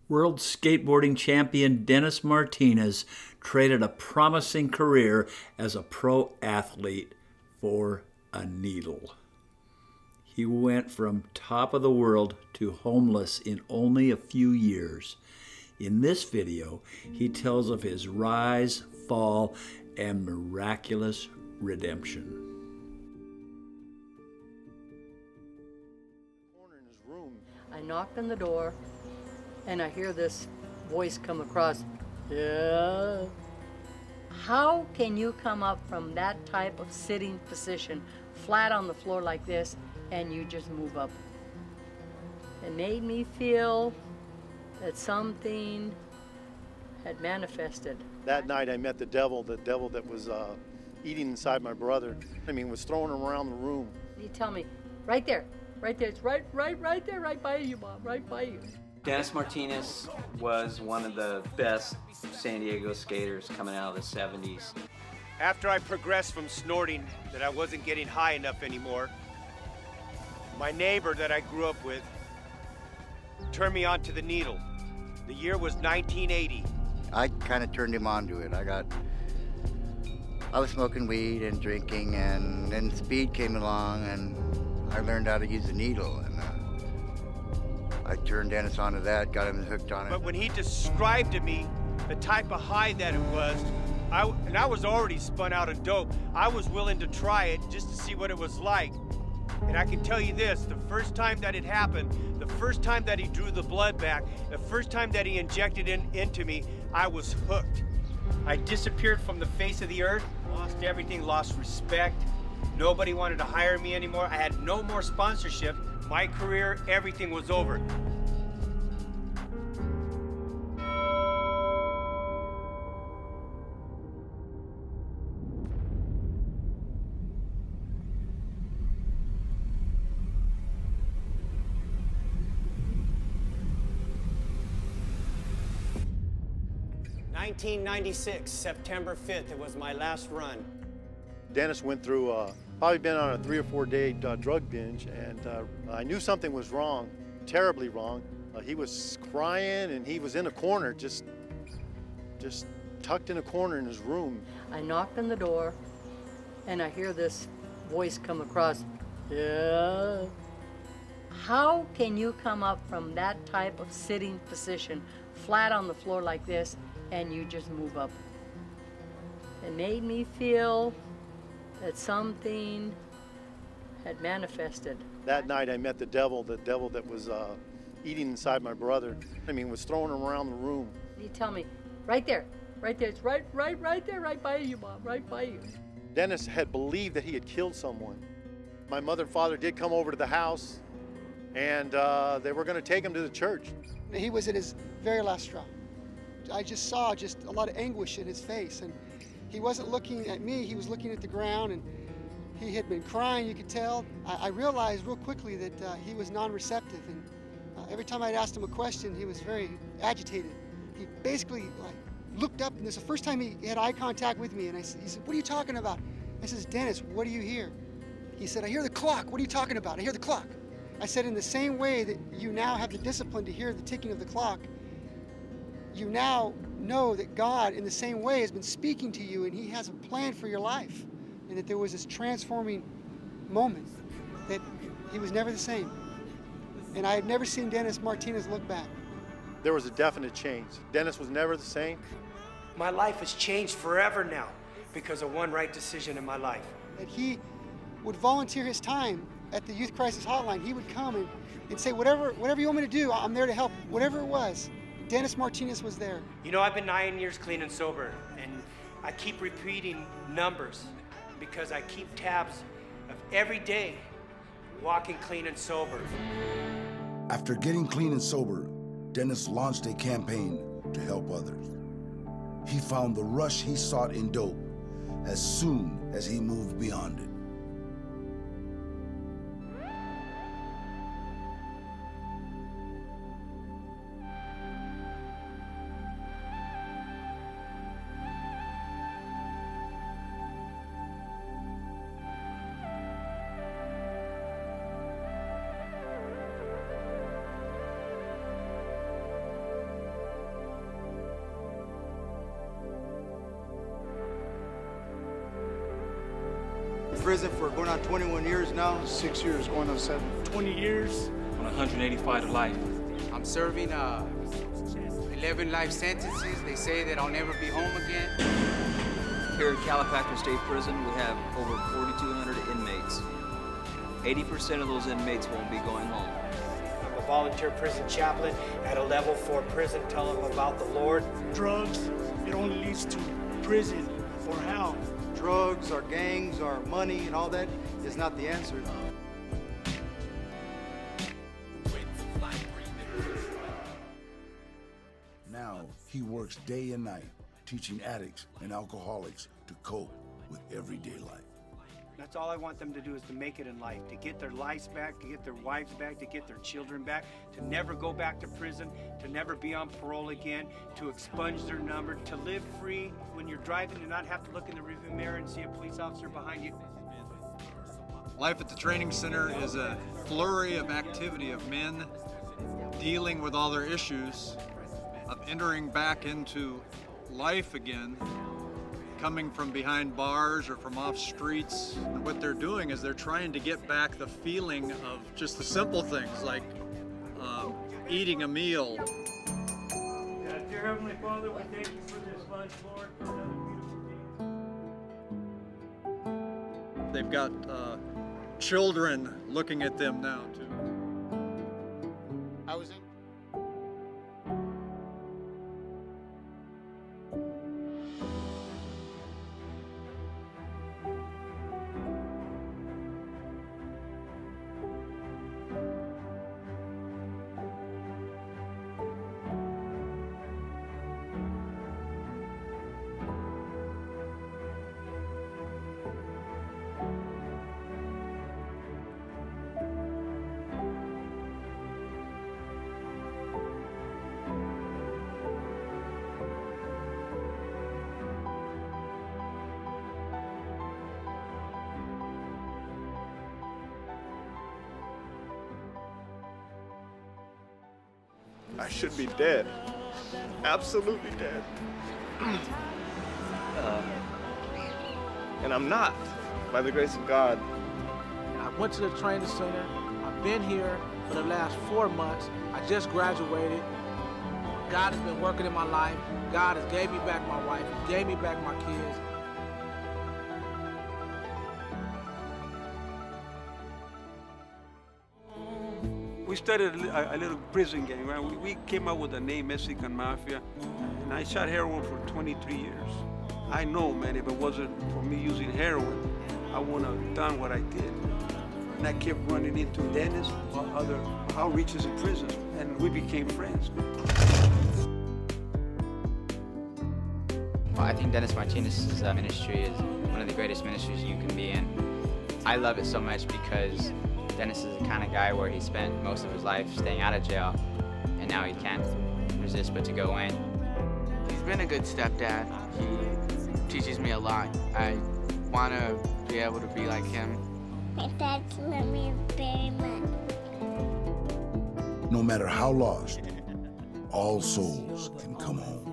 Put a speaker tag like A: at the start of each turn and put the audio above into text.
A: World skateboarding champion Dennis Martinez traded a promising career as a pro athlete for a needle. He went from top of the world to homeless in only a few years. In this video, he tells of his rise, fall, and miraculous redemption.
B: I knocked on the door, and I hear this voice come across. Yeah. How can you come up from that type of sitting position, flat on the floor like this, and you just move up? It made me feel that something had manifested.
C: That night I met the devil that was eating inside my brother. I mean, was throwing him around the room.
B: You tell me, right there, it's right there, right by you, Bob, right by you.
D: Dennis Martinez was one of the best San Diego skaters coming out of the 70s.
E: After I progressed from snorting that I wasn't getting high enough anymore, my neighbor that I grew up with turned me on to the needle. The year was 1980.
F: I kind of turned him on to it. I was smoking weed and drinking, and then speed came along, and I learned how to use the needle, and I turned Dennis onto that, got him hooked on it.
E: But when he described to me the type of high that it was, I was already spun out of dope. I was willing to try it just to see what it was like. And I can tell you this, the first time that it happened, the first time that he drew the blood back, the first time that he injected it into me, I was hooked. I disappeared from the face of the earth, lost everything, lost respect. Nobody wanted to hire me anymore. I had no more sponsorship. My career, everything was over.
G: $1996, September 5th, it was my last run.
C: Dennis went through, probably been on a 3 or 4 day drug binge, and I knew something was wrong, terribly wrong. He was crying, and he was in a corner, just tucked in a corner in his room.
B: I knocked on the door, and I hear this voice come across. Yeah. How can you come up from that type of sitting position, flat on the floor like this, and you just move up? It made me feel that something had manifested.
C: That night I met the devil that was eating inside my brother. I mean, was throwing him around the room.
B: You tell me, right there, it's right there, right by you, Bob, right by you.
C: Dennis had believed that he had killed someone. My mother and father did come over to the house, and they were going to take him to the church.
H: He was at his very last straw. I just saw a lot of anguish in his face, and he wasn't looking at me, he was looking at the ground, and he had been crying, you could tell. I realized real quickly that he was non-receptive, and every time I'd asked him a question, he was very agitated. He basically looked up, and this is the first time he had eye contact with me, and he said, "What are you talking about?" I says, "Dennis, what do you hear?" He said, "I hear the clock. What are you talking about? I hear the clock." I said, "In the same way that you now have the discipline to hear the ticking of the clock, you now know that God, in the same way, has been speaking to you, and He has a plan for your life, and that there was this transforming moment, that he was never the same." And I had never seen Dennis Martinez look back.
C: There was a definite change. Dennis was never the same.
E: My life has changed forever now because of one right decision in my life.
H: That he would volunteer his time at the Youth Crisis Hotline. He would come and say, whatever you want me to do, I'm there to help. Whatever it was, Dennis Martinez was there.
E: You know, I've been 9 years clean and sober, and I keep repeating numbers because I keep tabs of every day walking clean and sober.
I: After getting clean and sober, Dennis launched a campaign to help others. He found the rush he sought in dope as soon as he moved beyond it.
J: prison for going on 21 years now.
K: 6 years, going on 7.
L: 20 years.
M: On 185 to life.
N: I'm serving 11 life sentences. They say that I'll never be home again.
O: Here at Calipatria State Prison, we have over 4,200 inmates. 80% of those inmates won't be going home.
G: I'm a volunteer prison chaplain at a level 4 prison. Tell them about the Lord.
L: Drugs, it only leads to prison or hell.
J: Drugs, our gangs, our money, and all that is not the answer.
I: Now he works day and night, teaching addicts and alcoholics to cope with everyday life.
E: That's all I want them to do, is to make it in life, to get their lives back, to get their wives back, to get their children back, to never go back to prison, to never be on parole again, to expunge their number, to live free when you're driving, to not have to look in the rearview mirror and see a police officer behind you.
P: Life at the training center is a flurry of activity of men dealing with all their issues, of entering back into life again, coming from behind bars or from off streets. And what they're doing is they're trying to get back the feeling of just the simple things like eating a meal.
E: Dear Heavenly Father, we thank you for this lunch, Lord, for another beautiful day.
P: They've got children looking at them now too.
J: I was in.
K: I should be dead. Absolutely dead. And I'm not, by the grace of God.
L: I went to the training center. I've been here for the last 4 months. I just graduated. God has been working in my life. God has gave me back my wife. He gave me back my kids.
M: We started a little prison gang, right? We came up with the name Mexican Mafia, and I shot heroin for 23 years. I know, man, if it wasn't for me using heroin, I wouldn't have done what I did. And I kept running into Dennis, other outreaches in prisons, and we became friends.
Q: Well, I think Dennis Martinez's ministry is one of the greatest ministries you can be in. I love it so much because Dennis is the kind of guy where he spent most of his life staying out of jail, and now he can't resist but to go in.
R: He's been a good stepdad. He teaches me a lot. I want to be able to be like him.
S: My dad loves me very much.
I: No matter how lost, all souls can come home.